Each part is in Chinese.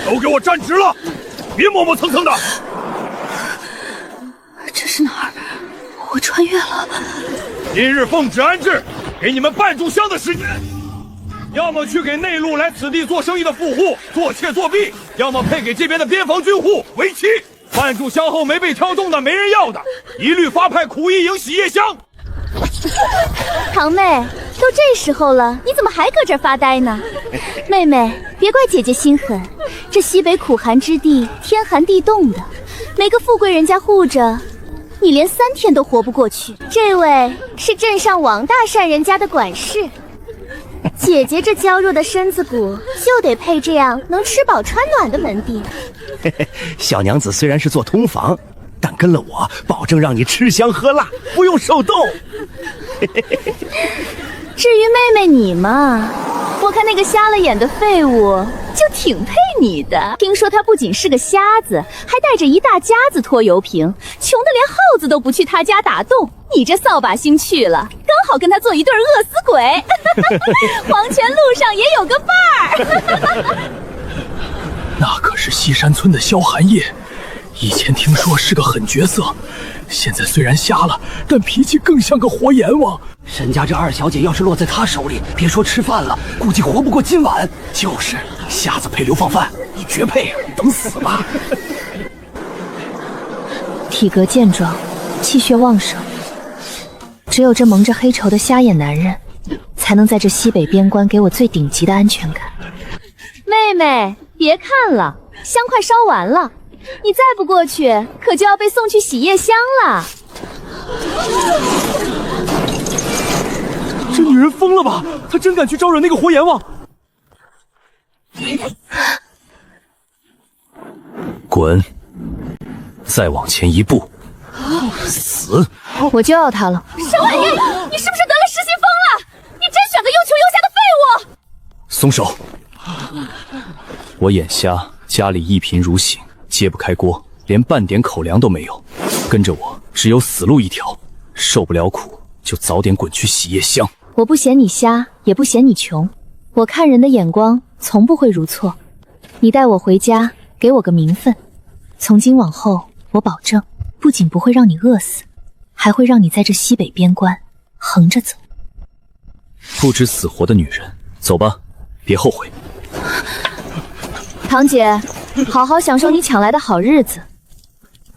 都给我站直了，别磨磨蹭蹭的。这是哪儿？我穿越了。今日奉旨安置，给你们半炷香的时间，要么去给内陆来此地做生意的富户做妾作婢，要么配给这边的边防军户为妻。半炷香后没被挑中的，没人要的，一律发派苦役营洗夜香。堂妹，都这时候了，你怎么还搁这儿发呆呢？妹妹，别怪姐姐心狠，这西北苦寒之地，天寒地冻的，没个富贵人家护着，你连3天都活不过去。这位是镇上王大善人家的管事，姐姐这娇弱的身子骨，就得配这样能吃饱穿暖的门第。小娘子虽然是做通房，但跟了我，保证让你吃香喝辣，不用受冻。至于妹妹你嘛，我看那个瞎了眼的废物就挺配你的。听说他不仅是个瞎子，还带着一大家子拖油瓶，穷得连耗子都不去他家打洞。你这扫把星去了，刚好跟他做一对饿死鬼。黄泉路上也有个伴儿。那可是西山村的萧寒夜，以前听说是个狠角色，现在虽然瞎了，但脾气更像个活阎王。沈家这二小姐要是落在他手里，别说吃饭了，估计活不过今晚。就是瞎子配流放饭，你绝配，等死吧。体格健壮，气血旺盛，只有这蒙着黑绸的瞎眼男人，才能在这西北边关给我最顶级的安全感。妹妹，别看了，香快烧完了，你再不过去，可就要被送去洗夜香了。这女人疯了吧？她真敢去招惹那个活阎王？滚！再往前一步，死！我就要他了。沈婉玉，你是不是得了失心疯了？你真选个又穷又瞎的废物！松手！我眼瞎，家里一贫如洗，揭不开锅，连半点口粮都没有。跟着我，只有死路一条。受不了苦，就早点滚去洗夜香。我不嫌你瞎，也不嫌你穷，我看人的眼光从不会如错。你带我回家，给我个名分。从今往后，我保证，不仅不会让你饿死，还会让你在这西北边关横着走。不知死活的女人，走吧，别后悔。堂姐，好好享受你抢来的好日子。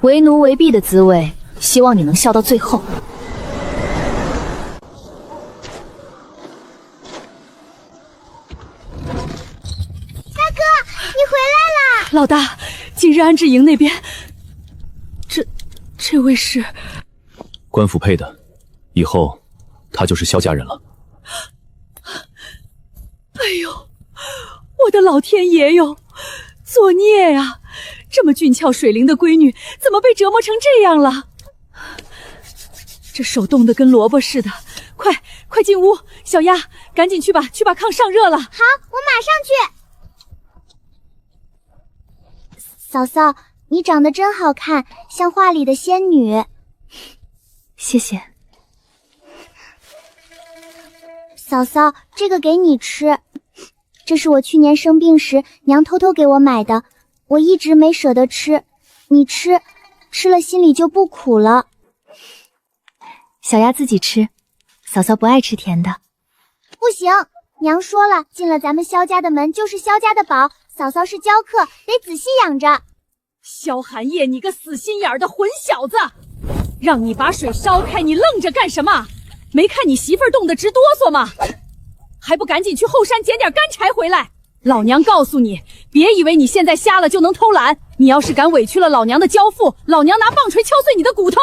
为奴为婢的滋味，希望你能笑到最后。大哥，你回来啦！老大，今日安置营那边，这位是官府配的，以后他就是萧家人了。哎呦，我的老天爷哟，作孽呀！这么俊俏水灵的闺女，怎么被折磨成这样了？这手冻得跟萝卜似的，快进屋！小丫，赶紧去把炕上热了。好，我马上去。嫂嫂，你长得真好看，像画里的仙女。谢谢。嫂嫂，这个给你吃，这是我去年生病时娘偷偷给我买的，我一直没舍得吃，你吃了心里就不苦了。小丫自己吃，嫂嫂不爱吃甜的。不行，娘说了，进了咱们萧家的门就是萧家的宝，嫂嫂是娇客，得仔细养着。萧寒夜，你个死心眼儿的混小子，让你把水烧开，你愣着干什么？没看你媳妇儿冻得直哆嗦吗？还不赶紧去后山捡点干柴回来！老娘告诉你，别以为你现在瞎了就能偷懒，你要是敢委屈了老娘的娇妇，老娘拿棒槌敲碎你的骨头！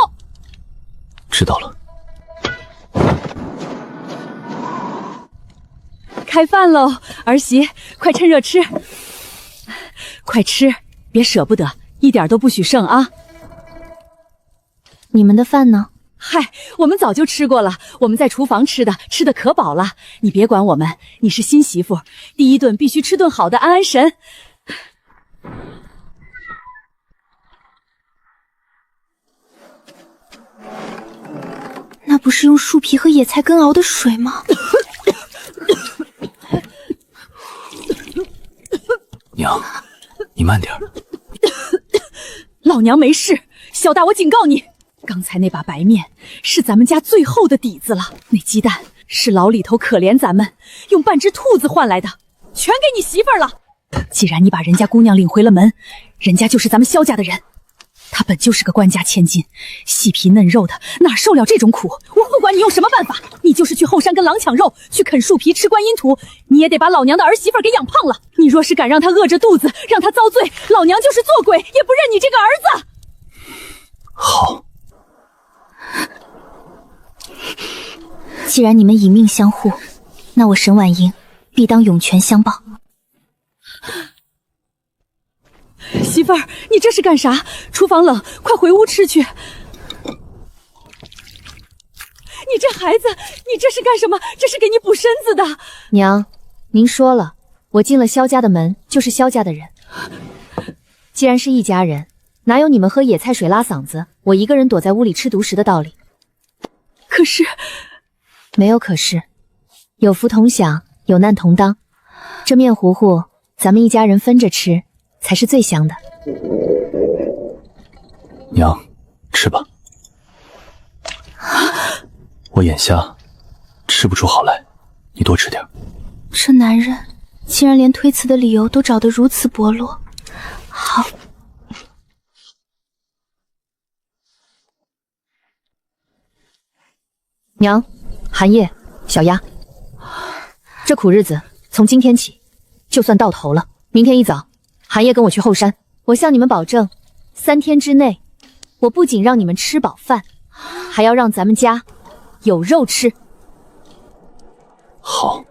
知道了。开饭喽，儿媳，快趁热吃，快吃，别舍不得，一点都不许剩啊！你们的饭呢？嗨，我们早就吃过了，我们在厨房吃的可饱了。你别管我们，你是新媳妇，第一顿必须吃顿好的，安安神。那不是用树皮和野菜根熬的水吗？你慢点儿。老娘没事，小大我警告你，刚才那把白面是咱们家最后的底子了。那鸡蛋是老李头可怜咱们，用半只兔子换来的，全给你媳妇儿了。既然你把人家姑娘领回了门，人家就是咱们萧家的人。她本就是个官家千金，细皮嫩肉的，哪受了这种苦？我不管你用什么办法，你就是去后山跟狼抢肉，去啃树皮吃观音土，你也得把老娘的儿媳妇给养胖了。你若是敢让她饿着肚子，让她遭罪，老娘就是做鬼也不认你这个儿子。好，既然你们以命相护，那我沈婉莹必当涌泉相报。媳妇儿，你这是干啥？厨房冷，快回屋吃去。你这孩子，你这是干什么？这是给你补身子的。娘，您说了，我进了萧家的门，就是萧家的人。既然是一家人，哪有你们喝野菜水拉嗓子，我一个人躲在屋里吃独食的道理？可是，没有可是，有福同享，有难同当。这面糊糊，咱们一家人分着吃，才是最香的。娘，吃吧。我眼瞎，吃不出好来，你多吃点。这男人竟然连推辞的理由都找得如此薄弱。好。娘，寒夜，小丫，这苦日子从今天起就算到头了。明天一早，寒夜跟我去后山，我向你们保证，3天之内，我不仅让你们吃饱饭，还要让咱们家有肉吃。好。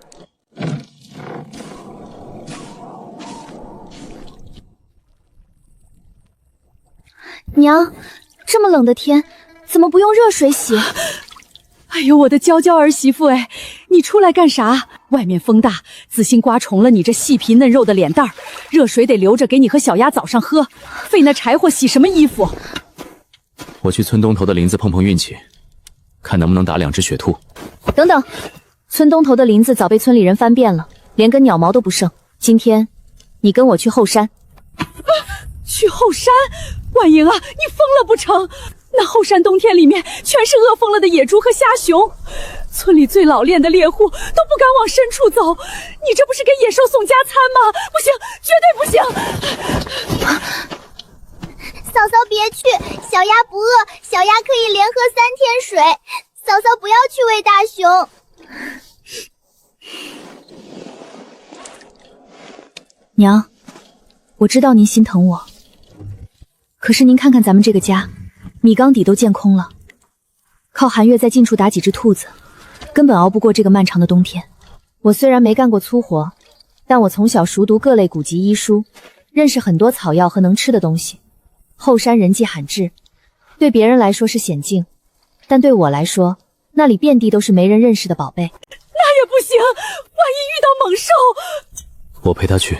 娘，这么冷的天，怎么不用热水洗？哎呦，我的娇娇儿媳妇哎，你出来干啥？外面风大，紫星刮虫了你这细皮嫩肉的脸蛋儿，热水得留着给你和小丫早上喝，费那柴火洗什么衣服？我去村东头的林子碰碰运气，看能不能打2只雪兔。等等，村东头的林子早被村里人翻遍了，连根鸟毛都不剩。今天，你跟我去后山。去后山？婉莹啊，你疯了不成？那后山冬天里面全是饿疯了的野猪和虾熊，村里最老练的猎户都不敢往深处走，你这不是给野兽送加餐吗？不行，绝对不行！嫂嫂别去，小鸭不饿，小鸭可以连喝3天水。嫂嫂不要去喂大熊。娘，我知道您心疼我，可是您看看咱们这个家，米缸底都建空了，靠寒月在近处打几只兔子，根本熬不过这个漫长的冬天。我虽然没干过粗活，但我从小熟读各类古籍医书，认识很多草药和能吃的东西。后山人迹罕至，对别人来说是险境，但对我来说，那里遍地都是没人认识的宝贝。那也不行，万一遇到猛兽……我陪他去。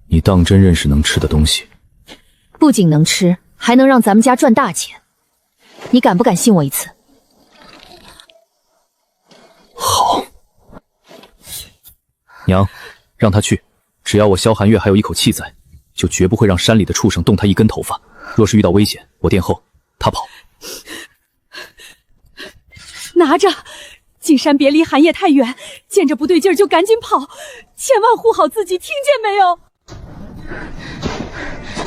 你当真认识能吃的东西？不仅能吃，还能让咱们家赚大钱。你敢不敢信我一次？好。娘，让他去，只要我萧寒月还有一口气在，就绝不会让山里的畜生动他一根头发。若是遇到危险，我殿后，他跑。拿着，进山别离寒夜太远，见着不对劲儿就赶紧跑，千万护好自己，听见没有？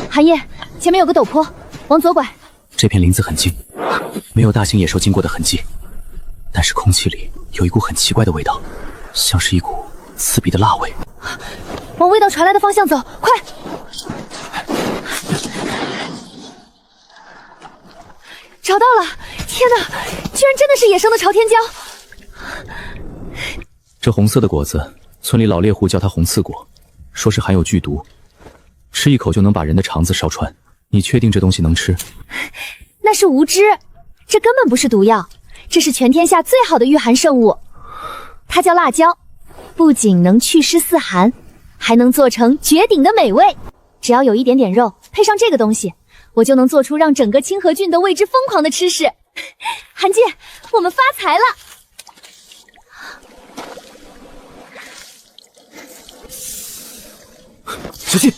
寒夜，前面有个陡坡，往左拐。这片林子很静，没有大型野兽经过的痕迹，但是空气里有一股很奇怪的味道，像是一股刺鼻的辣味。往味道传来的方向走，快！找到了！天哪，居然真的是野生的朝天椒！这红色的果子，村里老猎户叫它红刺果，说是含有剧毒，吃一口就能把人的肠子烧穿。你确定这东西能吃？那是无知，这根本不是毒药，这是全天下最好的御寒圣物，它叫辣椒，不仅能祛湿四寒，还能做成绝顶的美味。只要有一点点肉，配上这个东西，我就能做出让整个清河郡都为之疯狂的吃食。韩姐，我们发财了！小心，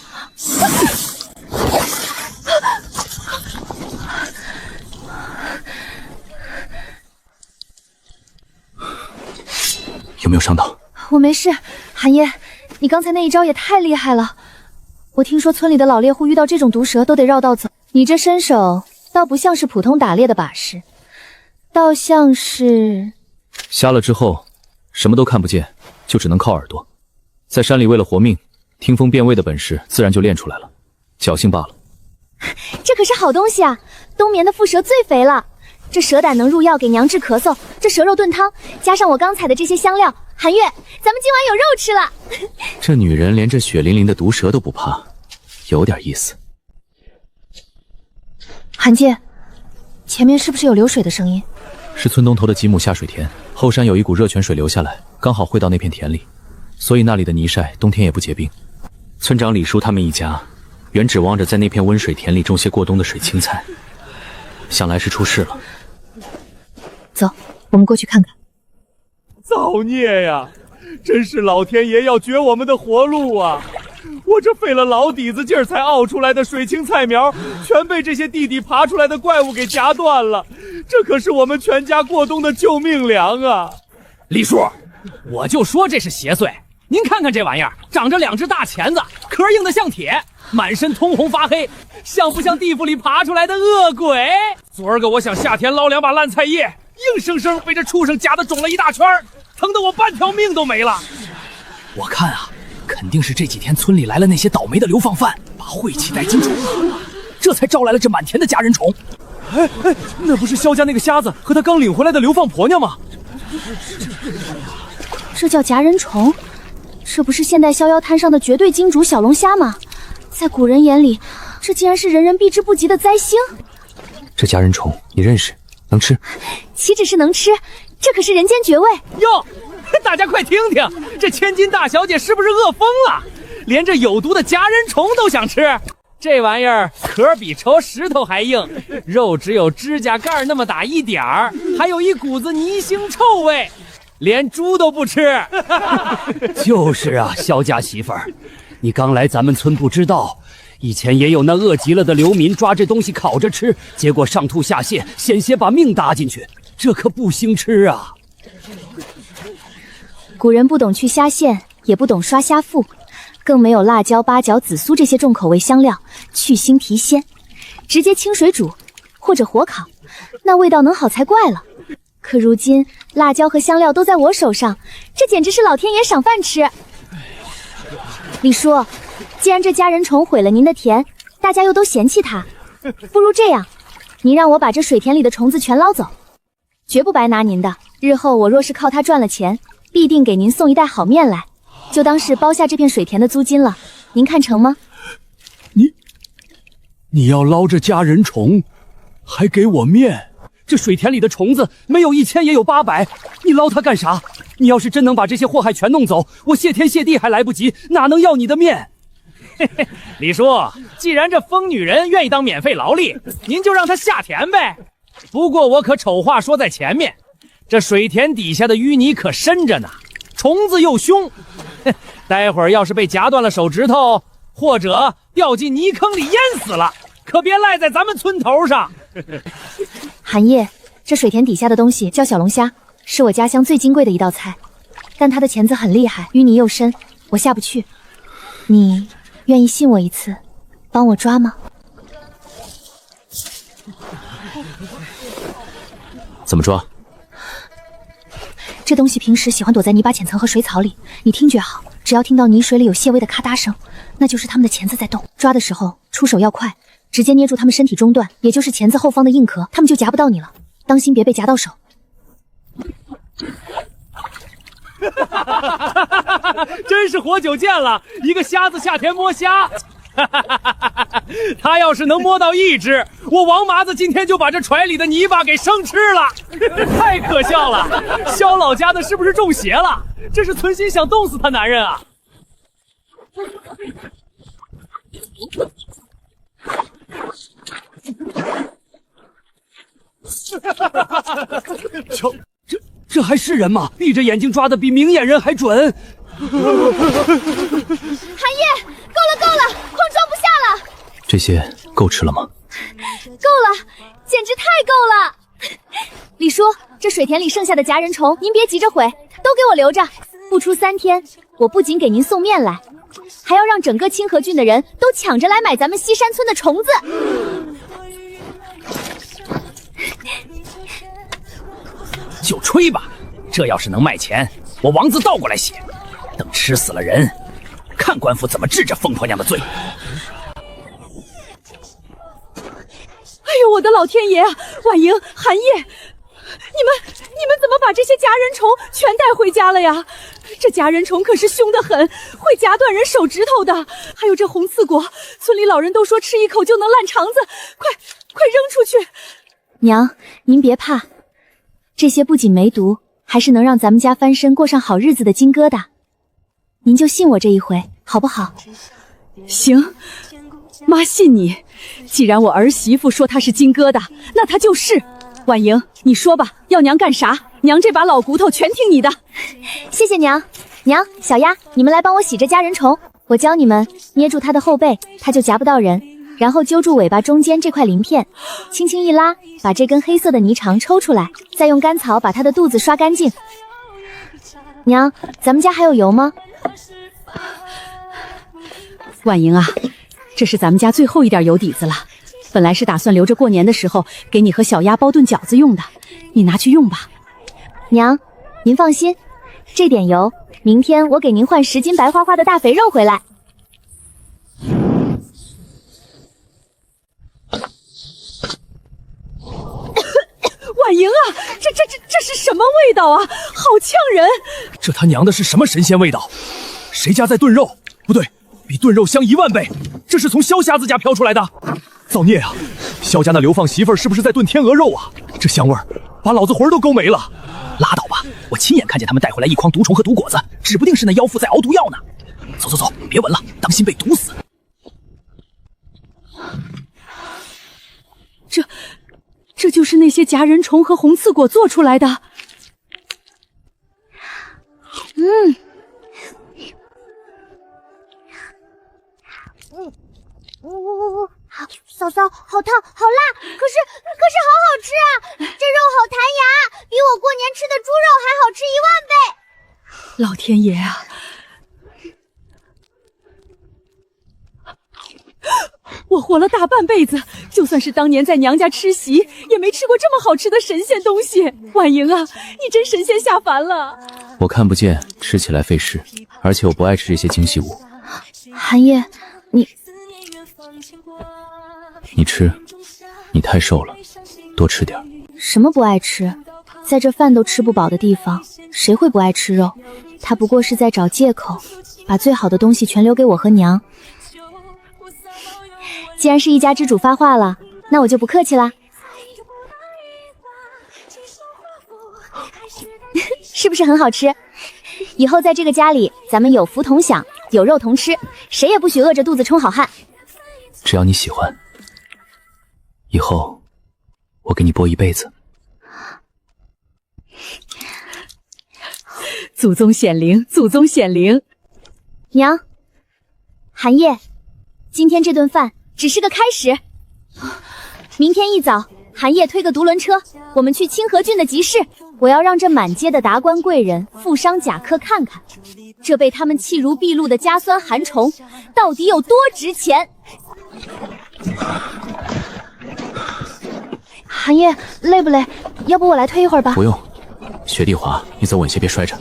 我没事。寒夜，你刚才那一招也太厉害了。我听说村里的老猎户遇到这种毒蛇都得绕道走，你这身手倒不像是普通打猎的把式，倒像是……瞎了之后，什么都看不见，就只能靠耳朵。在山里为了活命，听风辨位的本事自然就练出来了，侥幸罢了。这可是好东西啊！冬眠的蝮蛇最肥了，这蛇胆能入药，给娘治咳嗽。这蛇肉炖汤，加上我刚采的这些香料，寒月，咱们今晚有肉吃了。这女人连这血淋淋的毒蛇都不怕，有点意思。寒姐，前面是不是有流水的声音？是村东头的几亩下水田，后山有一股热泉水流下来，刚好汇到那片田里，所以那里的泥晒冬天也不结冰。村长李叔他们一家原指望着在那片温水田里种些过冬的水青菜，想来是出事了。走，我们过去看看。造孽呀！真是老天爷要绝我们的活路啊！我这费了老底子劲儿才熬出来的水青菜苗，全被这些地底爬出来的怪物给夹断了。这可是我们全家过冬的救命粮啊！李叔，我就说这是邪祟。您看看这玩意儿，长着2只大钳子，壳硬得像铁，满身通红发黑，像不像地府里爬出来的恶鬼？昨儿个我想下田捞2把烂菜叶，硬生生被这畜生夹得肿了一大圈，疼得我半条命都没了。我看啊，肯定是这几天村里来了那些倒霉的流放犯，把晦气带进城了，这才招来了这满田的家人虫。哎，那不是萧家那个瞎子和他刚领回来的流放婆娘吗？这叫夹人虫？这不是现代逍遥滩上的绝对金主小龙虾吗？在古人眼里，这竟然是人人避之不及的灾星。这夹人虫你认识？能吃？岂止是能吃，这可是人间绝味哟！大家快听听，这千金大小姐是不是饿疯了？连这有毒的夹人虫都想吃。这玩意儿壳比稠石头还硬，肉只有指甲盖那么大一点儿，还有一股子泥腥臭味，连猪都不吃。就是啊，萧家媳妇儿，你刚来咱们村不知道，以前也有那饿极了的流民抓这东西烤着吃，结果上吐下泻，险些把命搭进去，这可不兴吃啊。古人不懂去虾线，也不懂刷虾腹，更没有辣椒、八角、紫苏这些重口味香料去腥提鲜，直接清水煮或者火烤，那味道能好才怪了。可如今辣椒和香料都在我手上，这简直是老天爷赏饭吃。李叔，既然这家人虫毁了您的田，大家又都嫌弃它，不如这样，您让我把这水田里的虫子全捞走，绝不白拿您的。日后我若是靠它赚了钱，必定给您送一袋好面来，就当是包下这片水田的租金了，您看成吗？你要捞这家人虫，还给我面？这水田里的虫子没有1000也有800，你捞它干啥？你要是真能把这些祸害全弄走，我谢天谢地还来不及，哪能要你的面？李叔，既然这疯女人愿意当免费劳力，您就让她下田呗。不过我可丑话说在前面，这水田底下的淤泥可深着呢，虫子又凶，待会儿要是被夹断了手指头，或者掉进泥坑里淹死了，可别赖在咱们村头上。寒夜，这水田底下的东西叫小龙虾，是我家乡最金贵的一道菜，但它的钳子很厉害，淤泥又深，我下不去。你愿意信我一次，帮我抓吗？怎么抓？这东西平时喜欢躲在泥巴浅层和水草里，你听觉好，只要听到泥水里有些微的咔嗒声，那就是它们的钳子在动。抓的时候出手要快，直接捏住它们身体中段，也就是钳子后方的硬壳，它们就夹不到你了。当心别被夹到手。真是活久见了，一个瞎子下田摸虾。他要是能摸到1只，我王麻子今天就把这揣里的泥巴给生吃了。太可笑了，萧老家的是不是中邪了？这是存心想冻死他男人啊！瞧，这还是人吗？闭着眼睛抓的比明眼人还准。寒夜，够了，快装不下了。这些够吃了吗？够了，简直太够了。李叔，这水田里剩下的夹人虫，您别急着毁，都给我留着。不出3天，我不仅给您送面来，还要让整个清河郡的人都抢着来买咱们西山村的虫子。就吹吧，这要是能卖钱，我王字倒过来写，等吃死了人，看官府怎么治这疯婆娘的罪。哎呦，我的老天爷啊！婉莹、寒夜，你们怎么把这些夹人虫全带回家了呀？这夹人虫可是凶得很，会夹断人手指头的。还有这红刺果，村里老人都说吃一口就能烂肠子，快扔出去！娘，您别怕，这些不仅没毒，还是能让咱们家翻身过上好日子的金疙瘩。您就信我这一回，好不好？行，妈信你。既然我儿媳妇说她是金疙瘩，那她就是。婉莹，你说吧，要娘干啥？娘这把老骨头全听你的。谢谢娘。娘，小丫，你们来帮我洗这夹人虫。我教你们，捏住它的后背，它就夹不到人，然后揪住尾巴中间这块鳞片，轻轻一拉，把这根黑色的泥肠抽出来，再用干草把它的肚子刷干净。娘，咱们家还有油吗？婉莹啊，这是咱们家最后一点油底子了，本来是打算留着过年的时候给你和小丫包顿饺子用的，你拿去用吧。娘，您放心，这点油，明天我给您换10斤白花花的大肥肉回来。婉莹啊，这是什么味道啊？好呛人！这他娘的是什么神仙味道？谁家在炖肉？不对，比炖肉香10000倍！这是从萧瞎子家飘出来的。造孽啊！萧家那流放媳妇儿是不是在炖天鹅肉啊？这香味儿把老子魂都勾没了。拉倒吧，我亲眼看见他们带回来一筐毒虫和毒果子，指不定是那妖妇在熬毒药呢。走，别闻了，当心被毒死。这就是那些夹人虫和红刺果做出来的。嫂嫂，好烫，好辣，可是好好吃啊！这肉好弹牙，比我过年吃的猪肉还好吃10000倍。老天爷啊！我活了大半辈子，就算是当年在娘家吃席，也没吃过这么好吃的神仙东西。婉莹啊，你真神仙下凡了。我看不见，吃起来费事，而且我不爱吃这些精细物。寒夜，你吃，你太瘦了，多吃点。什么不爱吃？在这饭都吃不饱的地方，谁会不爱吃肉？他不过是在找借口，把最好的东西全留给我和娘。既然是一家之主发话了，那我就不客气啦。是不是很好吃？以后在这个家里，咱们有福同享，有肉同吃，谁也不许饿着肚子充好汉。只要你喜欢，以后我给你剥一辈子。祖宗显灵，祖宗显灵。娘，寒夜，今天这顿饭只是个开始。明天一早，寒夜推个独轮车，我们去清河郡的集市。我要让这满街的达官贵人、富商贾客看看，这被他们弃如敝屣的家酸寒虫到底有多值钱。寒夜，累不累？要不我来推一会儿吧。不用，雪地滑，你走稳些，别摔着。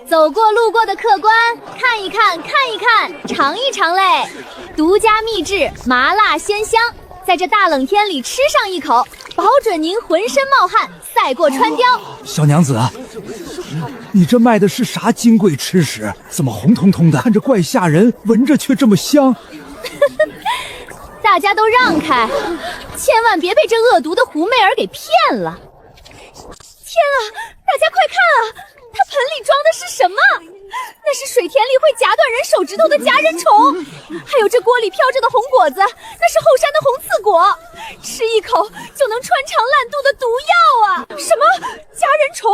走过路过的客官，看一看，看一看，尝一尝嘞！独家秘制麻辣鲜香，在这大冷天里吃上一口，保准您浑身冒汗，赛过川雕。小娘子，你这卖的是啥金贵吃食？怎么红彤彤的，看着怪吓人，闻着却这么香？大家都让开，千万别被这恶毒的狐媚儿给骗了！天啊，大家快看啊！它盆里装的是什么？那是水田里会夹断人手指头的夹人虫，还有这锅里飘着的红果子，那是后山的红刺果，吃一口就能穿肠烂肚的毒药啊！什么夹人虫？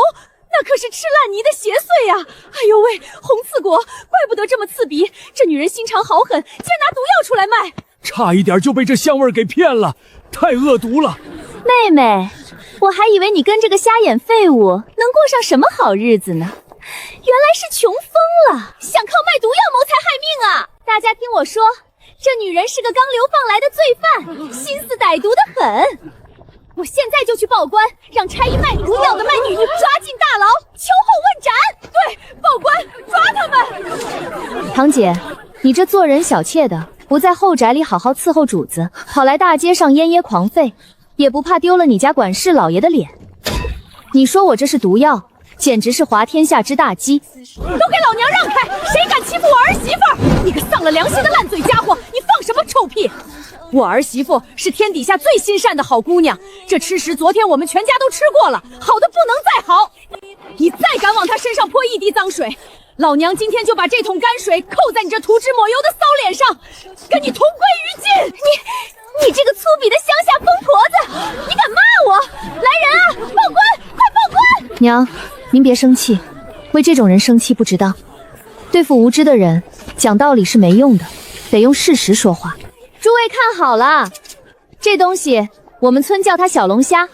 那可是吃烂泥的邪祟呀！哎呦喂，红刺果，怪不得这么刺鼻，这女人心肠好狠，竟然拿毒药出来卖！差一点就被这香味给骗了，太恶毒了。妹妹，我还以为你跟这个瞎眼废物能过上什么好日子呢，原来是穷疯了，想靠卖毒药谋财害命啊！大家听我说，这女人是个刚流放来的罪犯，心思歹毒得很。我现在就去报官，让差役卖毒药的卖女抓进大牢，秋后问斩。对，报官抓他们。堂姐，你这做人小妾的，不在后宅里好好伺候主子，跑来大街上烟狂吠，也不怕丢了你家管事老爷的脸。你说我这是毒药，简直是滑天下之大稽！都给老娘让开！谁敢欺负我儿媳妇？你个丧了良心的烂嘴家伙！你放什么臭屁！我儿媳妇是天底下最心善的好姑娘，这吃食昨天我们全家都吃过了，好的不能再好。你再敢往她身上泼一滴脏水，老娘今天就把这桶泔水扣在你这涂脂抹油的骚脸上，跟你同归于尽！你这个粗鄙的乡下疯婆子，你敢骂我？来人啊，报官！快报官！娘，您别生气，为这种人生气不值当。对付无知的人，讲道理是没用的，得用事实说话。诸位看好了，这东西我们村叫它小龙虾，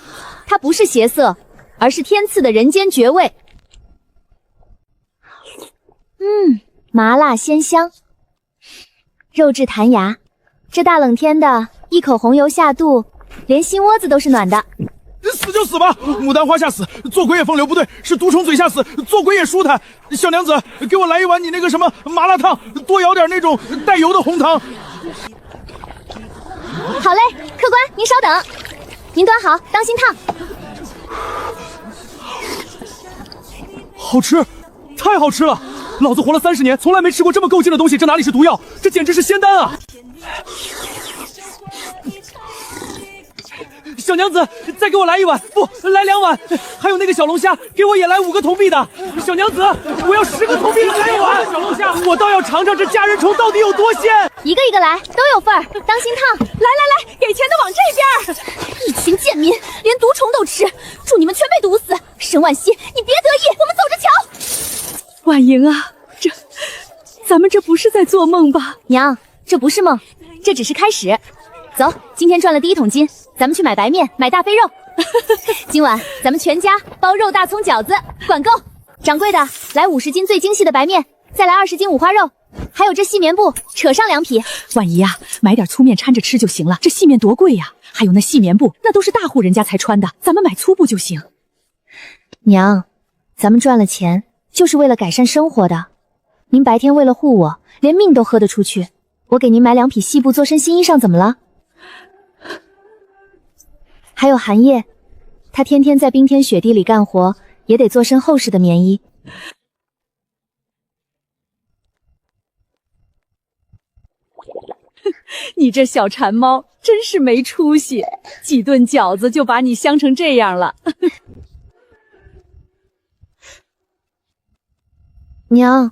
它不是邪色，而是天赐的人间绝味。麻辣鲜香，肉质弹牙，这大冷天的，一口红油下肚，连心窝子都是暖的。死就死吧，牡丹花下死，做鬼也风流，不对，是毒虫嘴下死，做鬼也舒坦。小娘子，给我来一碗你那个什么麻辣烫，多舀点那种带油的红汤。好嘞，客官您稍等，您端好，当心烫。好吃，太好吃了！老子活了30年，从来没吃过这么够劲的东西，这哪里是毒药，这简直是仙丹啊！小娘子，再给我来一碗，不，来2碗，还有那个小龙虾，给我也来5个铜币的。小娘子，我要10个铜币来一碗小龙虾，我倒要尝尝这家人虫到底有多鲜。一个一个来，都有份儿，当心烫。来，给钱的往这边。一群贱民，连毒虫都吃，祝你们全被毒死！沈婉熙，你别得意，我们走着瞧。婉莹啊，咱们这不是在做梦吧？娘，这不是梦，这只是开始。走，今天赚了第1桶金，咱们去买白面，买大肥肉。今晚咱们全家包肉大葱饺子，管够。掌柜的，来50斤最精细的白面，再来20斤五花肉，还有这细棉布，扯上2匹。婉仪啊，买点粗面掺着吃就行了，这细面多贵呀！还有那细棉布，那都是大户人家才穿的，咱们买粗布就行。娘，咱们赚了钱就是为了改善生活的。您白天为了护我，连命都喝得出去，我给您买2匹细布做身新衣裳，怎么了？还有寒夜，他天天在冰天雪地里干活，也得做身厚实的棉衣。你这小馋猫真是没出息，几顿饺子就把你香成这样了。娘，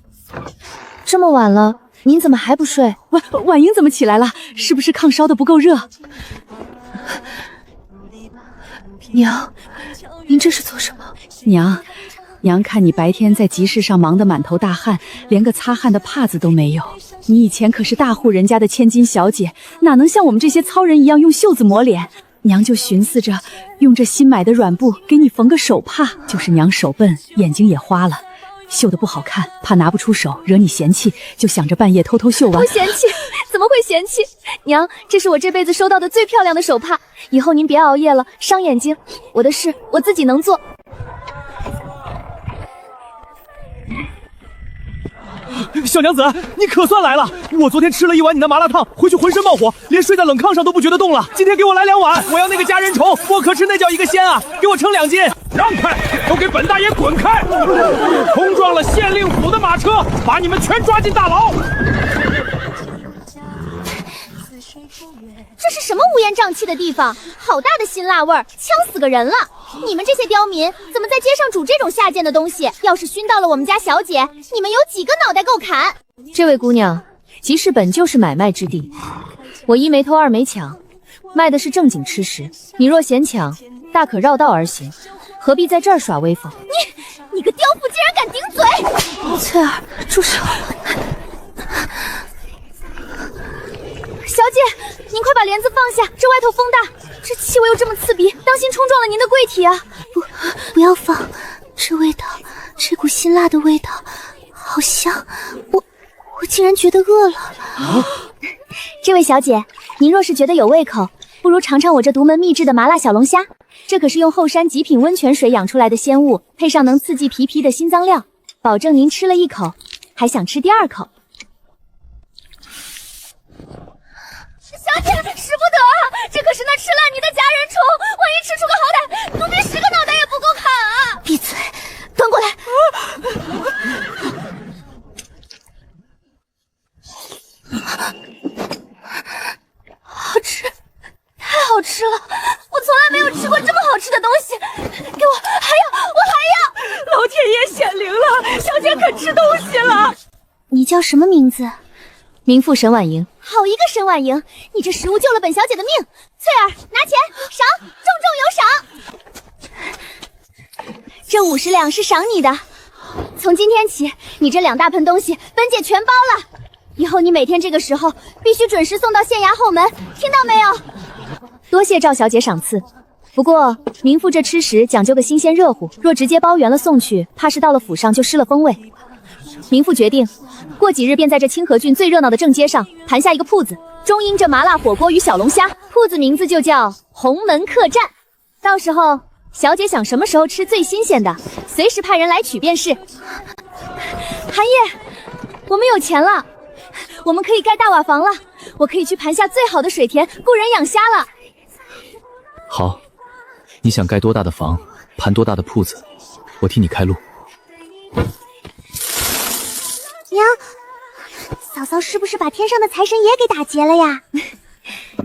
这么晚了，您怎么还不睡？婉莹怎么起来了？是不是炕烧的不够热？娘，您这是做什么？娘看你白天在集市上忙得满头大汗，连个擦汗的帕子都没有。你以前可是大户人家的千金小姐，哪能像我们这些糙人一样用袖子抹脸？娘就寻思着用这新买的软布给你缝个手帕，就是娘手笨，眼睛也花了，绣得不好看，怕拿不出手惹你嫌弃，就想着半夜偷偷绣完。不嫌弃，怎么会嫌弃？娘，这是我这辈子收到的最漂亮的手帕，以后您别熬夜了，伤眼睛。我的事我自己能做。小娘子，你可算来了！我昨天吃了1碗你的麻辣烫，回去浑身冒火，连睡在冷炕上都不觉得冻了。今天给我来2碗，我要那个家人虫，我可吃那叫一个鲜啊！给我称2斤。让开，都给本大爷滚开！冲撞了县令府的马车，把你们全抓进大牢。这是什么乌烟瘴气的地方？好大的辛辣味儿，呛死个人了！你们这些刁民怎么在街上煮这种下贱的东西？要是熏到了我们家小姐，你们有几个脑袋够砍？这位姑娘，集市本就是买卖之地，我1没偷2没抢，卖的是正经吃食。你若嫌抢，大可绕道而行，何必在这儿耍威风？你个刁妇竟然敢顶嘴！翠儿，住手！小姐，您快把帘子放下，这外头风大，这气味又这么刺鼻，当心冲撞了您的贵体啊！不要放，这味道这股辛辣的味道好香，我竟然觉得饿了。这位小姐，您若是觉得有胃口，不如尝尝我这独门秘制的麻辣小龙虾。这可是用后山极品温泉水养出来的鲜物，配上能刺激皮皮的心脏料，保证您吃了一口还想吃第二口。小姐，使不得啊！这可是那吃烂泥的夹人虫，万一吃出个好歹，奴婢10个脑袋也不够砍啊！闭嘴，端过来。好吃，太好吃了！我从来没有吃过这么好吃的东西。给我，我还要！老天爷显灵了，小姐可吃东西了。你叫什么名字？名副沈婉莹。好一个沈婉莹，你这食物救了本小姐的命。翠儿，拿钱赏，重有赏。这50两是赏你的。从今天起，你这2大盆东西，本姐全包了。以后你每天这个时候必须准时送到县衙后门，听到没有？多谢赵小姐赏赐。不过名副这吃食讲究个新鲜热乎，若直接包圆了送去，怕是到了府上就失了风味。名副决定，过几日便在这清河郡最热闹的正街上盘下一个铺子，中英这麻辣火锅与小龙虾，铺子名字就叫鸿门客栈。到时候小姐想什么时候吃最新鲜的，随时派人来取便是。韩叶，我们有钱了，我们可以盖大瓦房了，我可以去盘下最好的水田，雇人养虾了。好，你想盖多大的房，盘多大的铺子，我替你开路。娘，嫂嫂是不是把天上的财神爷给打劫了呀？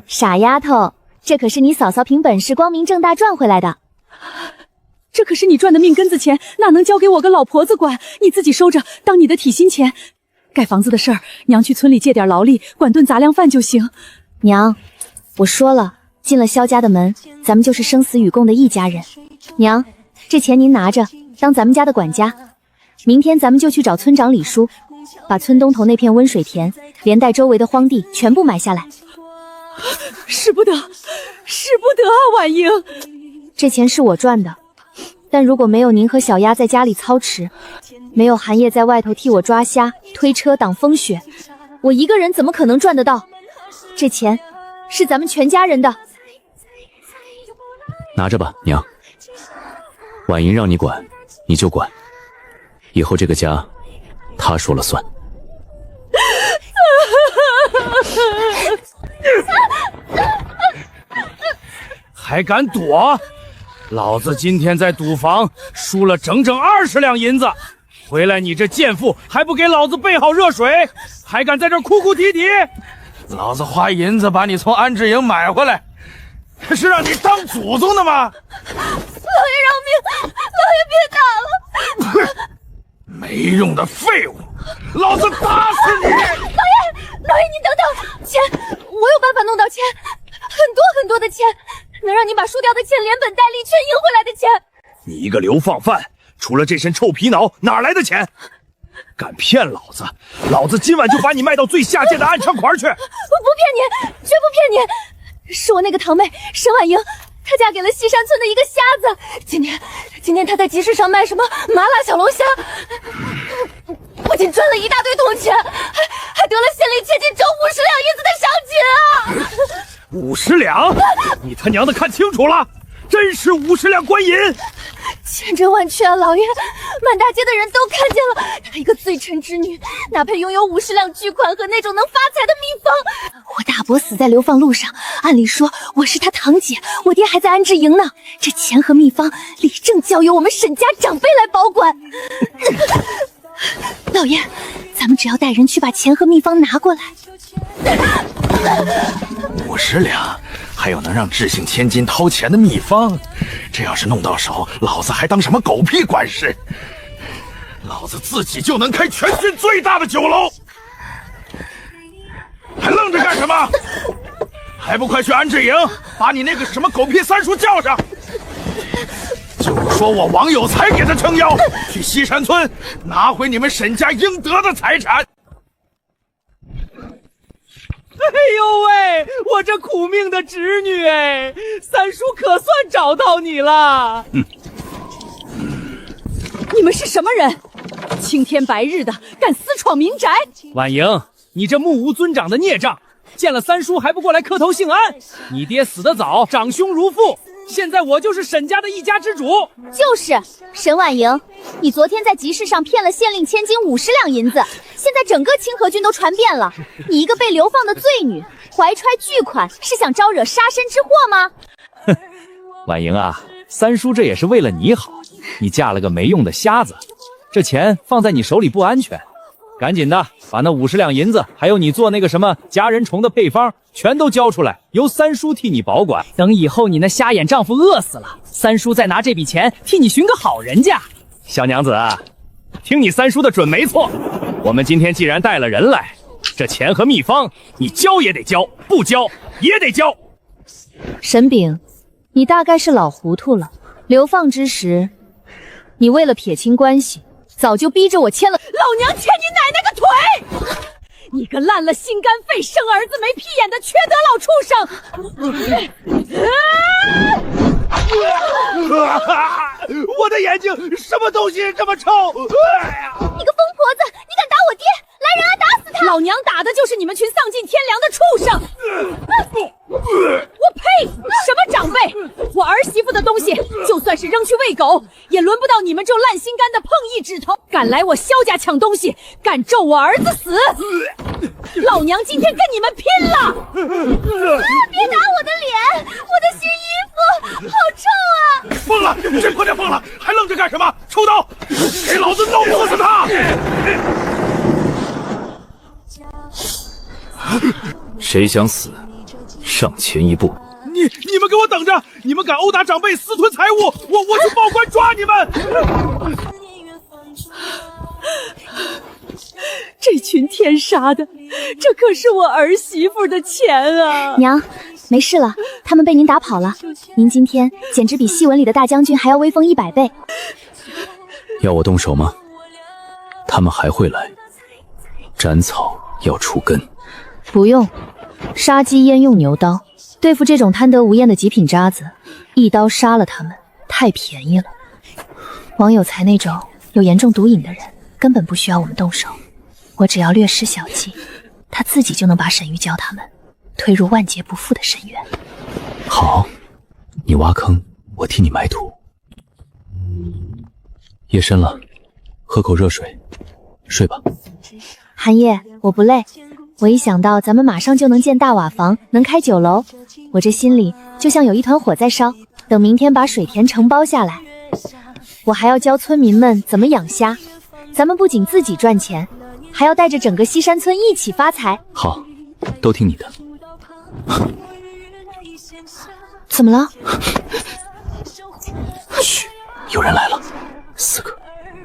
傻丫头，这可是你嫂嫂凭本事光明正大赚回来的。这可是你赚的命根子钱，哪能交给我个老婆子管？你自己收着，当你的体薪钱。盖房子的事儿，娘去村里借点劳力，管顿杂粮饭就行。娘，我说了，进了萧家的门，咱们就是生死与共的一家人。娘，这钱您拿着，当咱们家的管家。明天咱们就去找村长李叔，把村东头那片温水田，连带周围的荒地全部买下来。使不得，使不得啊，婉莹！这钱是我赚的，但如果没有您和小丫在家里操持，没有韩叶在外头替我抓虾、推车挡风雪，我一个人怎么可能赚得到？这钱是咱们全家人的。拿着吧，娘。婉莹让你管，你就管。以后这个家，她说了算。还敢躲？老子今天在赌房输了整整20两银子，回来你这贱妇还不给老子备好热水，还敢在这哭哭啼啼？老子花银子把你从安志营买回来，是让你当祖宗的吗？老爷饶命！老爷别打了！没用的废物，老子打死你！老爷，您等等，钱，我有办法弄到钱，很多很多的钱，能让您把输掉的钱连本带利全赢回来的钱。你一个流放犯，除了这身臭皮脑，哪来的钱？敢骗老子，老子今晚就把你卖到最下贱的暗娼馆去！我不骗您，绝不骗您，是我那个堂妹沈婉莹，她嫁给了西山村的一个瞎子。今天她在集市上卖什么麻辣小龙虾，不仅赚了一大堆铜钱，还得了县里千金整50两银子的赏金啊！50两？你他娘的看清楚了，真是50两官银！千真万确啊，老爷，满大街的人都看见了，她一个罪臣之女，哪配拥有50两巨款和那种能发财的秘方？我大伯死在流放路上，按理说我是他堂姐，我爹还在安志营呢，这钱和秘方理正交由我们沈家长辈来保管。老爷，咱们只要带人去把钱和秘方拿过来。50两，还有能让智姓千金掏钱的秘方，这要是弄到手，老子还当什么狗屁管事？老子自己就能开全郡最大的酒楼，还愣着干什么？还不快去安志营，把你那个什么狗屁三叔叫上！就说我王有才给他撑腰，去西山村拿回你们沈家应得的财产。哎呦喂，我这苦命的侄女哎，三叔可算找到你了。你们是什么人？青天白日的敢私闯民宅！婉莹，你这目无尊长的孽障，见了三叔还不过来磕头姓安？你爹死得早，长兄如父，现在我就是沈家的一家之主。就是沈婉莹，你昨天在集市上骗了县令千金50两银子，现在整个清河郡都传遍了。你一个被流放的罪女，怀揣巨款，是想招惹杀身之祸吗？婉莹啊，三叔这也是为了你好，你嫁了个没用的瞎子，这钱放在你手里不安全，赶紧的把那50两银子，还有你做那个什么夹人虫的配方，全都交出来，由三叔替你保管。等以后你那瞎眼丈夫饿死了，三叔再拿这笔钱替你寻个好人家。小娘子，听你三叔的准没错，我们今天既然带了人来，这钱和秘方你交也得交，不交也得交。沈炳，你大概是老糊涂了。流放之时，你为了撇清关系，早就逼着我签了。老娘欠你奶奶个腿！你个烂了心肝肺、生儿子没屁眼的缺德老畜生！我的眼睛，什么东西这么臭？你个疯婆子，你敢打我爹！来人啊，打死他！老娘打的就是你们群丧尽天良的畜生！我呸！什么长辈？我儿媳妇的东西，就算是扔去喂狗，也轮不到你们这烂心肝的碰一指头！敢来我萧家抢东西，敢咒我儿子死！老娘今天跟你们拼了！别打我的脸，我的新衣服好臭啊！疯了，真快点疯了，还愣着干什么？抽刀，给老子弄死他！谁想死，上前一步。你们给我等着！你们敢殴打长辈、私吞财物，我去报官抓你们！这群天杀的，这可是我儿媳妇的钱啊！娘，没事了，他们被您打跑了。您今天简直比戏文里的大将军还要威风100倍。要我动手吗？他们还会来。斩草要除根。不用，杀鸡焉用牛刀？对付这种贪得无厌的极品渣子，一刀杀了他们，太便宜了。王有才那种有严重毒瘾的人，根本不需要我们动手。我只要略施小计，他自己就能把沈玉娇他们推入万劫不复的深渊。好，你挖坑，我替你埋土。夜深了，喝口热水，睡吧。寒夜，我不累。我一想到咱们马上就能建大瓦房，能开酒楼，我这心里就像有一团火在烧。等明天把水田承包下来，我还要教村民们怎么养虾。咱们不仅自己赚钱，还要带着整个西山村一起发财。好，都听你的。怎么了？嘘，有人来了，4个，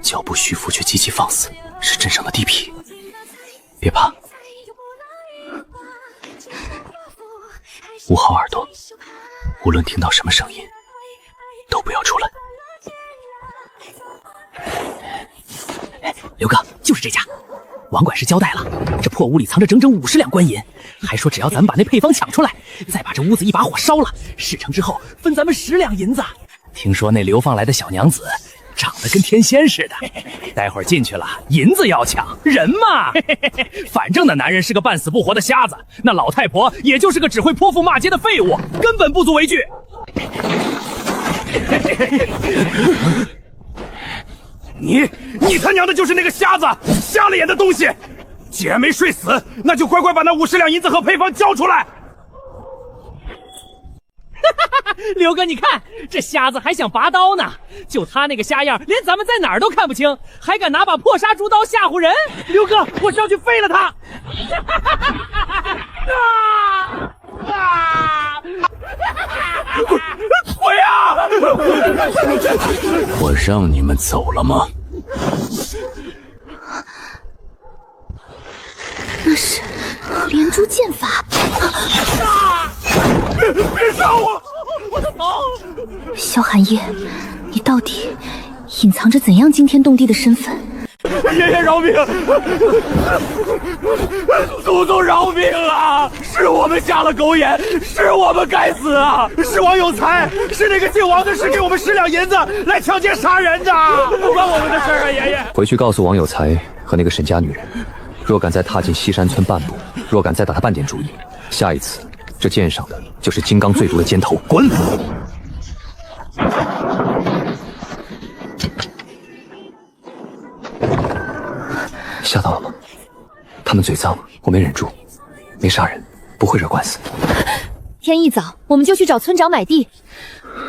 脚步虚浮却极其放肆，是镇上的地痞。别怕，捂好耳朵，无论听到什么声音，都不要出来。刘哥，就是这家。王管事交代了，这破屋里藏着整整50两官银，还说只要咱们把那配方抢出来，再把这屋子一把火烧了，事成之后分咱们10两银子。听说那流放来的小娘子长得跟天仙似的，待会儿进去了，银子要抢，人嘛，反正那男人是个半死不活的瞎子，那老太婆也就是个只会泼妇骂街的废物，根本不足为惧。你他娘的就是那个瞎子，瞎了眼的东西！既然没睡死，那就乖乖把那50两银子和配方交出来！刘哥，你看这瞎子还想拔刀呢，就他那个瞎样，连咱们在哪儿都看不清，还敢拿把破杀猪刀吓唬人！刘哥，我是要去废了他！鬼啊！我让你们走了吗？那是连珠剑法。别杀我！我的头！萧寒夜，你到底隐藏着怎样惊天动地的身份？爷爷饶命！祖宗饶命啊！是我们下了狗眼，是我们该死啊！是王有才，是那个姓王的，是给我们10两银子来抢劫杀人的，不关我们的事儿啊！爷爷，回去告诉王有才和那个沈家女人，若敢再踏进西山村半步，若敢再打他半点主意，下一次这剑上的就是金刚最毒的尖头。滚！吓到了吗？他们嘴脏，我没忍住，没杀人，不会惹官司。天一早我们就去找村长买地，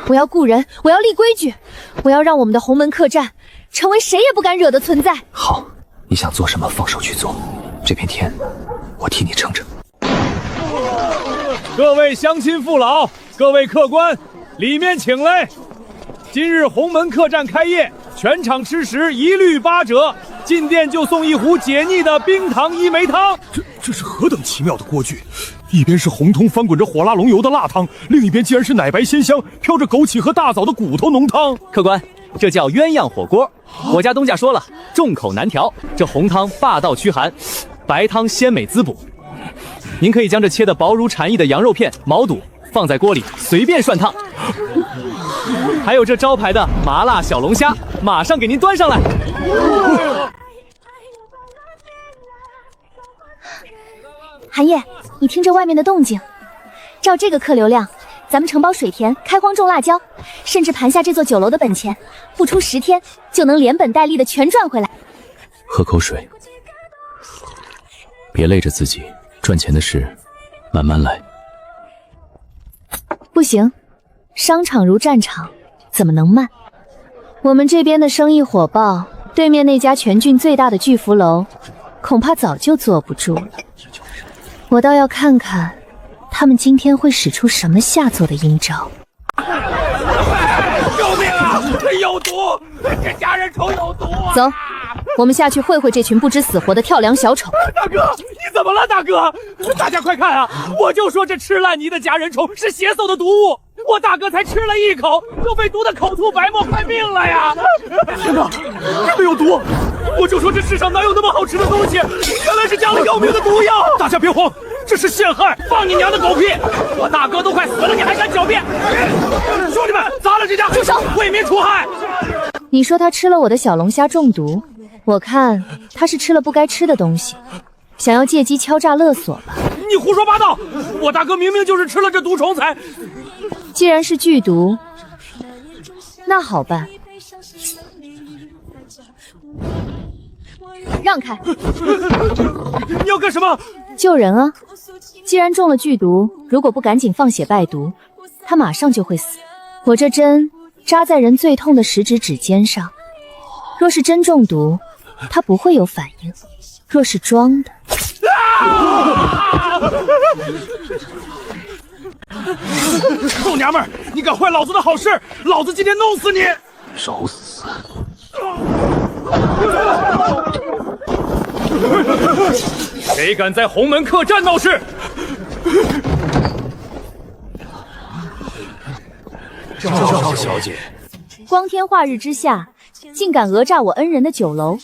我要雇人，我要立规矩，我要让我们的鸿门客栈成为谁也不敢惹的存在。好，你想做什么，放手去做。这片天，我替你撑着。各位乡亲父老，各位客官，里面请来。今日鸿门客栈开业，全场吃食一律8折，进店就送1壶解腻的冰糖伊梅汤。这是何等奇妙的锅具！一边是红通翻滚着火辣龙油的辣汤，另一边竟然是奶白鲜香、飘着枸杞和大枣的骨头浓汤。客官，这叫鸳鸯火锅。我家东家说了，众口难调。这红汤霸道驱寒，白汤鲜美滋补。您可以将这切得薄如蝉翼的羊肉片、毛肚放在锅里随便涮烫。还有这招牌的麻辣小龙虾，马上给您端上来。韩烨，你听着外面的动静，照这个客流量，咱们承包水田，开荒种辣椒，甚至盘下这座酒楼的本钱，不出10天就能连本带利的全赚回来。喝口水，别累着自己，赚钱的事慢慢来。不行，商场如战场，怎么能慢？我们这边的生意火爆，对面那家全郡最大的巨福楼，恐怕早就坐不住了。我倒要看看，他们今天会使出什么下作的阴招。救命啊！有毒！这家人丑有毒啊！走，我们下去会会这群不知死活的跳梁小丑。大哥，你怎么了？大哥，大家快看啊！我就说这吃烂泥的夹人虫是邪祟的毒物，我大哥才吃了1口，就被毒得口吐白沫，快病了呀！天哪，真的有毒！我就说这世上哪有那么好吃的东西，原来是加了要命的毒药！大家别慌，这是陷害！放你娘的狗屁！我大哥都快死了，你还敢狡辩？兄弟们，砸了这家！住手！为民除害！你说他吃了我的小龙虾中毒，我看他是吃了不该吃的东西，想要借机敲诈勒索吧？你胡说八道！我大哥明明就是吃了这毒虫才……既然是剧毒，那好办。让开！你要干什么？救人啊！既然中了剧毒，如果不赶紧放血败毒，他马上就会死。我这针扎在人最痛的食指指尖上，若是真中毒，他不会有反应；若是装的，臭娘们儿，你敢坏老子的好事，老子今天弄死你！找死！谁敢在鸿门客栈闹事？赵小姐，光天化日之下，竟敢讹诈我恩人的酒楼！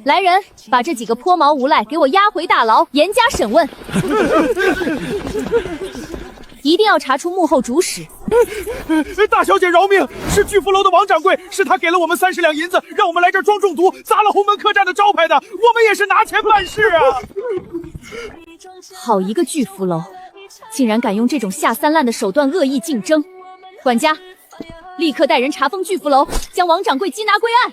来人，把这几个泼毛无赖给我押回大牢，严加审问。一定要查出幕后主使。大小姐饶命！是巨福楼的王掌柜，是他给了我们30两银子，让我们来这儿装中毒，砸了鸿门客栈的招牌的。我们也是拿钱办事啊！好一个巨福楼，竟然敢用这种下三滥的手段恶意竞争！管家，立刻带人查封巨福楼，将王掌柜缉拿归案。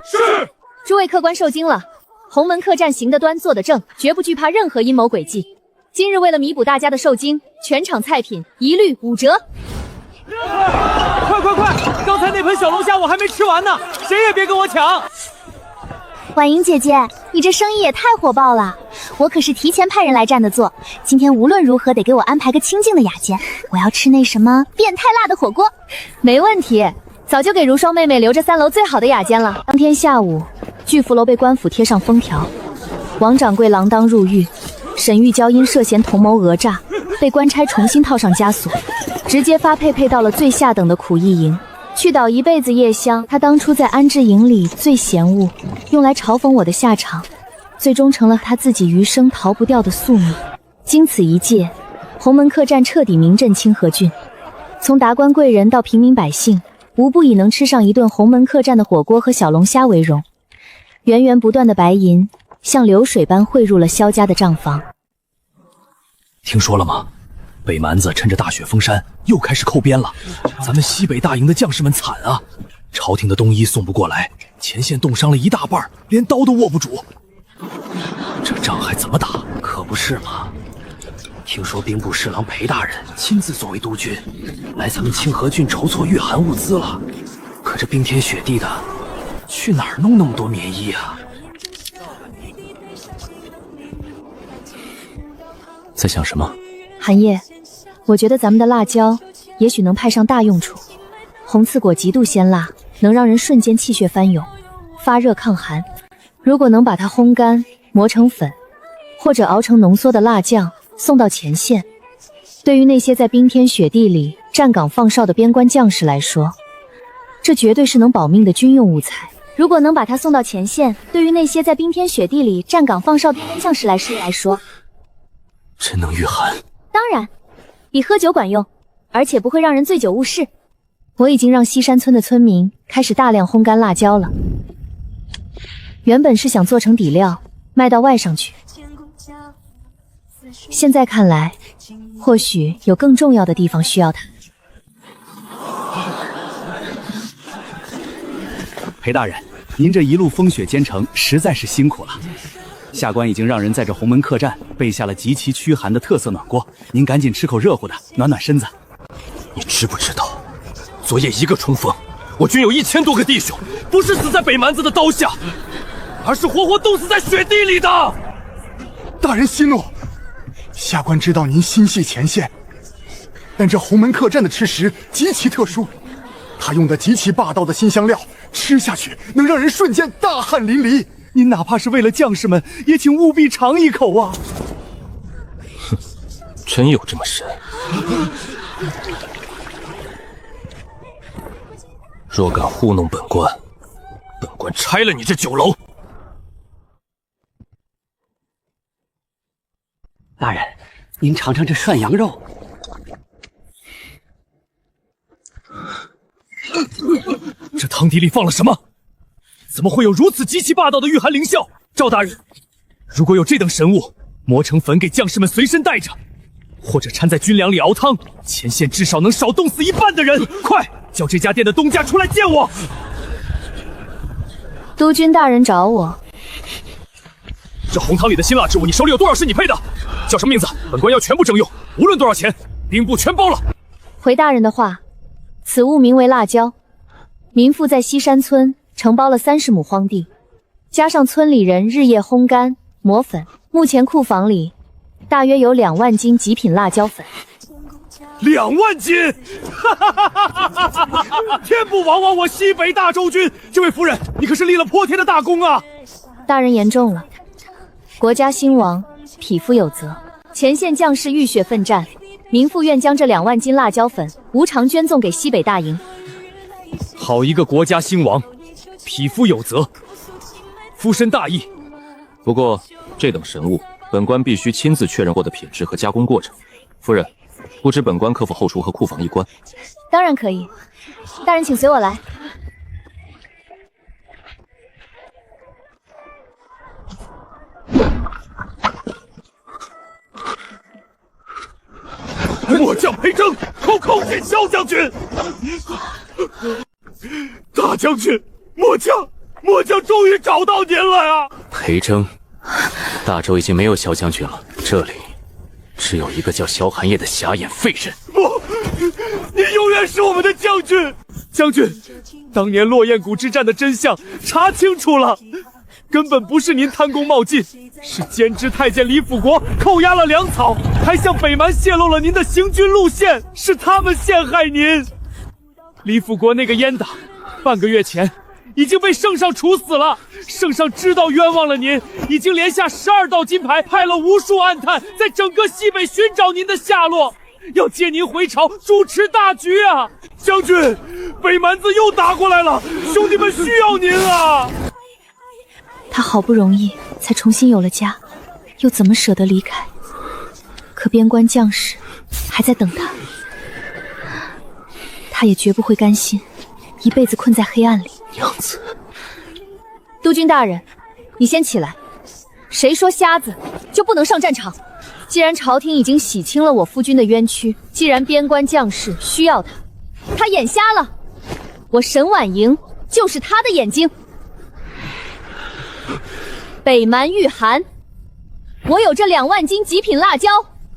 是。诸位客官受惊了，鸿门客栈行得端，坐得正，绝不惧怕任何阴谋诡计。今日为了弥补大家的受惊，全场菜品一律5折。快！刚才那盆小龙虾我还没吃完呢，谁也别跟我抢！婉莹姐姐，你这生意也太火爆了，我可是提前派人来占的座，今天无论如何得给我安排个清静的雅间，我要吃那什么变态辣的火锅。没问题，早就给如霜妹妹留着3楼最好的雅间了。当天下午，巨福楼被官府贴上封条，王掌柜锒铛入狱，沈玉娇因涉嫌同谋讹诈，被官差重新套上枷锁，直接发配到了最下等的苦役营。去倒一辈子夜香，他当初在安置营里最嫌恶，用来嘲讽我的下场，最终成了他自己余生逃不掉的宿命。经此一劫，鸿门客栈彻底名震清河郡，从达官贵人到平民百姓，无不以能吃上一顿鸿门客栈的火锅和小龙虾为荣。源源不断的白银像流水般汇入了萧家的账房。听说了吗？北蛮子趁着大雪封山，又开始扣边了。咱们西北大营的将士们惨啊！朝廷的冬衣送不过来，前线冻伤了一大半，连刀都握不住。这仗还怎么打？可不是嘛！听说兵部侍郎裴大人亲自作为督军，来咱们清河郡筹措御寒物资了。可这冰天雪地的，去哪儿弄那么多棉衣啊？在想什么？寒夜，我觉得咱们的辣椒也许能派上大用处。红刺果极度鲜辣，能让人瞬间气血翻涌，发热抗寒。如果能把它烘干、磨成粉，或者熬成浓缩的辣酱，送到前线，对于那些在冰天雪地里站岗放哨的边关将士来说，这绝对是能保命的军用物材。如果能把它送到前线，对于那些在冰天雪地里站岗放哨的将士来说，真能御寒。当然，比喝酒管用，而且不会让人醉酒误事。我已经让西山村的村民开始大量烘干辣椒了。原本是想做成底料卖到外上去，现在看来，或许有更重要的地方需要它。裴大人，您这一路风雪兼程，实在是辛苦了。下官已经让人在这鸿门客栈备下了极其驱寒的特色暖锅，您赶紧吃口热乎的，暖暖身子。你知不知道，昨夜一个冲锋，我军有1000多个弟兄，不是死在北蛮子的刀下，而是活活冻死在雪地里的。大人息怒，下官知道您心系前线，但这鸿门客栈的吃食极其特殊，他用的极其霸道的辛香料，吃下去能让人瞬间大汗淋漓。您哪怕是为了将士们，也请务必尝一口啊！哼，真有这么神？若敢糊弄本官，本官拆了你这酒楼！大人，您尝尝这涮羊肉。这汤底里放了什么？怎么会有如此极其霸道的御寒灵效？赵大人，如果有这等神物，磨成粉给将士们随身带着，或者掺在军粮里熬汤，前线至少能少冻死一半的人。快叫这家店的东家出来见我！督军大人找我。这红汤里的辛辣之物，你手里有多少是你配的？叫什么名字？本官要全部征用，无论多少钱，兵部全包了。回大人的话，此物名为辣椒，民妇在西山村承包了30亩荒地，加上村里人日夜烘干磨粉，目前库房里大约有2万斤极品辣椒粉。2万斤！天不亡我西北大州军！这位夫人，你可是立了泼天的大功啊！大人言重了，国家兴亡，匹夫有责。前线将士浴血奋战，民妇愿将这2万斤辣椒粉无偿捐赠给西北大营。好一个国家兴亡，匹夫有责，夫身大义。不过这等神物，本官必须亲自确认过的品质和加工过程。夫人，不知本官可否后厨和库房一关？当然可以，大人请随我来。末将裴征叩见萧将军。大将军，末将终于找到您了呀！裴征，大周已经没有萧将军了，这里只有一个叫萧寒夜的瞎眼废人。不，你永远是我们的将军。将军，当年落雁谷之战的真相查清楚了，根本不是您贪功冒进，是监知太监李辅国扣押了粮草，还向北蛮泄露了您的行军路线，是他们陷害您。李辅国那个阉党，半个月前已经被圣上处死了。圣上知道冤枉了您，已经连下12道金牌，派了无数暗探，在整个西北寻找您的下落。要接您回朝主持大局啊！将军，北蛮子又打过来了，兄弟们需要您啊！他好不容易才重新有了家，又怎么舍得离开？可边关将士还在等他，他也绝不会甘心一辈子困在黑暗里。娘子，督军大人，你先起来。谁说瞎子就不能上战场？既然朝廷已经洗清了我夫君的冤屈，既然边关将士需要他，他眼瞎了，我沈婉莹就是他的眼睛。北蛮御寒，我有这2万斤极品辣椒，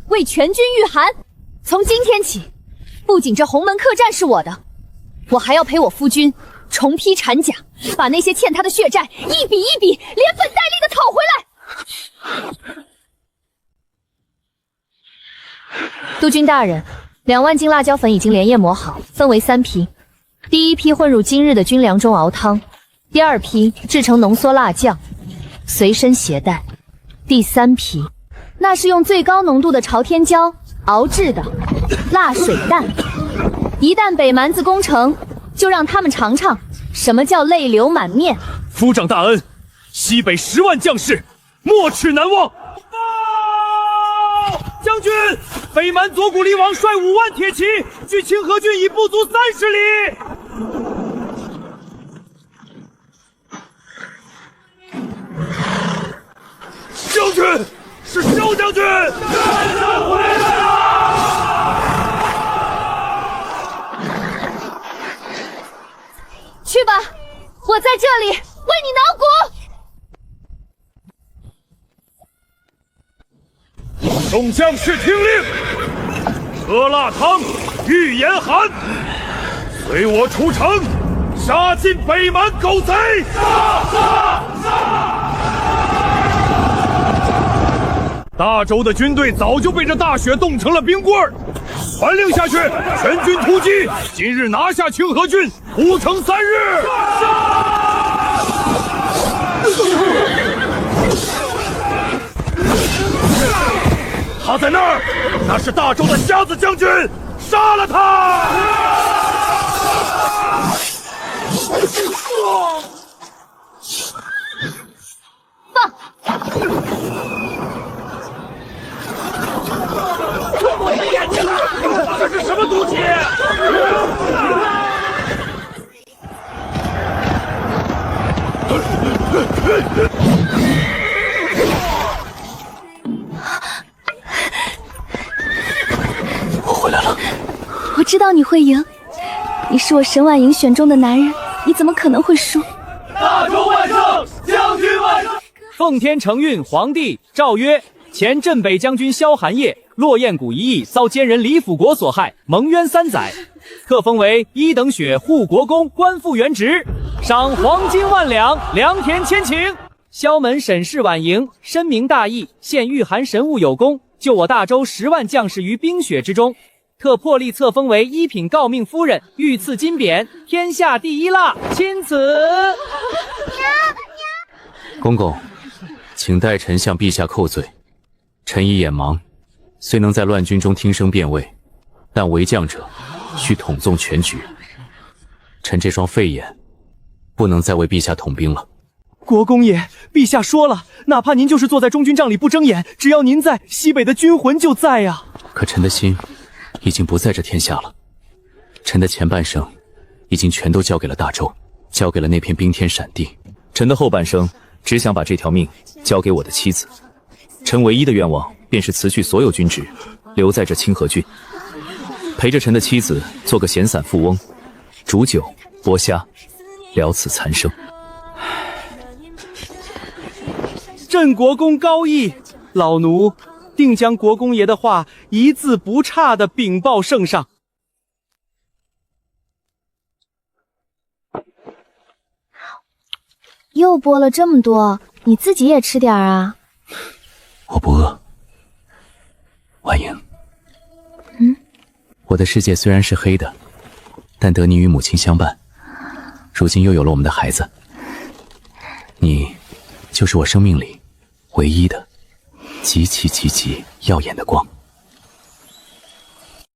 为全军御寒。从今天起，不仅这鸿门客栈是我的，我还要陪我夫君重披禅甲，把那些欠他的血债一笔一笔连本带利的讨回来。督军大人，2万斤辣椒粉已经连夜磨好，分为3批。第1批混入今日的军粮中熬汤，第2批制成浓缩辣酱，随身携带。第3批，那是用最高浓度的朝天椒熬制的辣水蛋。一旦北蛮子攻城，就让他们尝尝什么叫泪流满面。夫长大恩，西北10万将士，没齿难忘。将军，北蛮左谷离王率5万铁骑，距清河郡已不足30里。将军，是萧将军！战将回来了！去吧，我在这里为你挠骨。众将士听令，喝辣汤，御严寒，随我出城，杀尽北蛮狗贼！大周的军队早就被这大雪冻成了冰棍儿，传令下去，全军突击，今日拿下清河郡，5城3日。他在那儿，那是大周的瞎子将军，杀了他！放！我的眼睛啊！这是什么毒气？我回来了。我知道你会赢，你是我沈婉莹选中的男人，你怎么可能会输？大周万胜，将军万胜！奉天承运皇帝诏曰：前镇北将军萧寒夜、落雁谷一役遭奸人李辅国所害，蒙冤3载，特封为1等血护国公，官复原职，赏黄金1万两，良田1000顷。萧门沈氏婉莹深明大义，现御寒神物有功，救我大周10万将士于冰雪之中，特破例册封为1品诰命夫人，御赐金匾，天下第1辣，钦此。公公，请代臣向陛下叩罪。臣已眼盲，虽能在乱军中听声辨位，但为将者需统纵全局。臣这双废眼，不能再为陛下统兵了。国公爷，陛下说了，哪怕您就是坐在中军帐里不睁眼，只要您在，西北的军魂就在呀。可臣的心已经不在这天下了，臣的前半生已经全都交给了大周，交给了那片冰天闪地。臣的后半生只想把这条命交给我的妻子。臣唯一的愿望便是辞去所有军职，留在这清河郡，陪着臣的妻子做个闲散富翁，煮酒剥虾，了此残生。朕国公高义，老奴定将国公爷的话一字不差地禀报圣上。又剥了这么多，你自己也吃点啊。我不饿。婉莹，我的世界虽然是黑的，但得你与母亲相伴，如今又有了我们的孩子，你就是我生命里唯一的极其耀眼的光。